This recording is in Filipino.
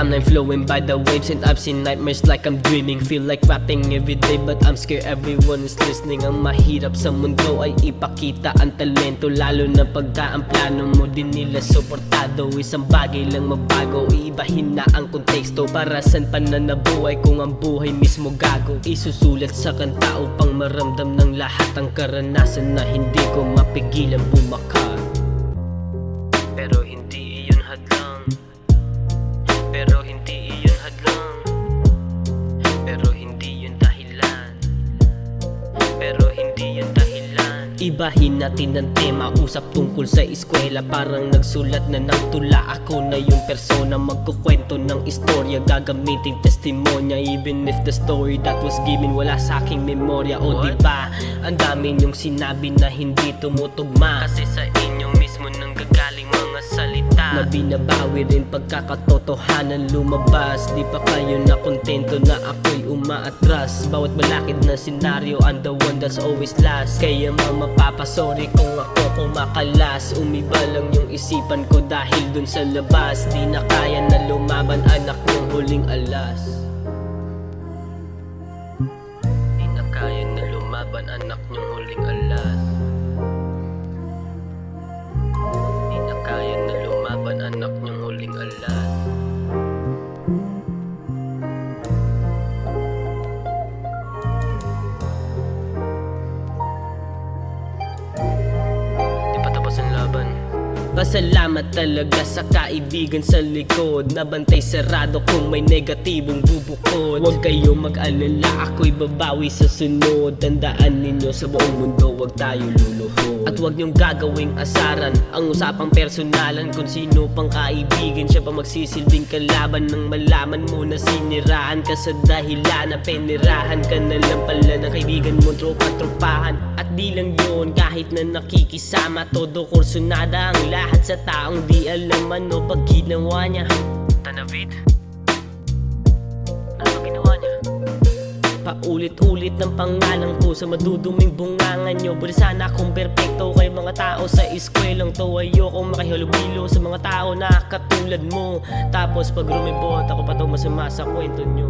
timeline flowing by the waves, and I've seen nightmares like I'm dreaming. Feel like rapping every day but I'm scared everyone is listening. Ang mahirap sa mundo ay ipakita ang talento, lalo na pagka ang plano mo din nila suportado. Isang bagay lang mabago, iibahin na ang konteksto. Para saan pananabuhay kung ang buhay mismo gago? Isusulat sa kanta upang maramdam ng lahat ang karanasan na hindi ko mapigilan bumaka. Pero hindi iyon hadlang, pero hindi iyon hadlang, pero hindi yun dahilan, pero hindi yun dahilan. Ibahin natin ang tema, usap tungkol sa eskwela. Parang nagsulat na ng tula, ako na yung persona magkukwento ng istorya, gagamitin testimonya. Even if the story that was given wala sa aking memorya. O diba, ang dami niyong sinabi na hindi tumutugma, kasi sa inyo mismo nang gagaling mga salita na binabawi rin pagkakatotohanan lumabas. Di pa kayo na kontento na ako'y umaatras. Bawat malakid na senaryo, I'm the one that's always last. Kaya mapapasorry kung ako kumakalas. Umiba lang yung isipan ko dahil dun sa labas. Di na kaya na lumaban, anak ng huling alas. Di na kaya na lumaban, anak ng huling alas. Di na kaya na lumaban, anak ng huling alas. Pasalamat talaga sa kaibigan sa likod, nabantay sarado kung may negatibong bubukod. Huwag kayo mag-alala, ako'y babawi sa sunod. Tandaan ninyo, sa buong mundo huwag tayo luluhod. At huwag niyong gagawing asaran ang usapang personalan. Kung sino pang kaibigan, siya pa magsisilbing kalaban. Nang malaman mo na siniraan ka sa dahilan na penirahan ka na lang pala ng kaibigan mo, tropa-tropahan. At di lang yun, kahit na nakikisama, todo kursunada ang lahat sa taong di alam ano pag ginawa niya. Tanavid? Ano ba ginawa niya? Paulit-ulit ng pangalan ko sa maduduming bungangan nyo. Buti sana kung perpekto kay mga tao sa eskwelang to. Ayoko makihalubilo sa mga tao na katulad mo. Tapos pag rumibot ako pa to masama sa kwento nyo.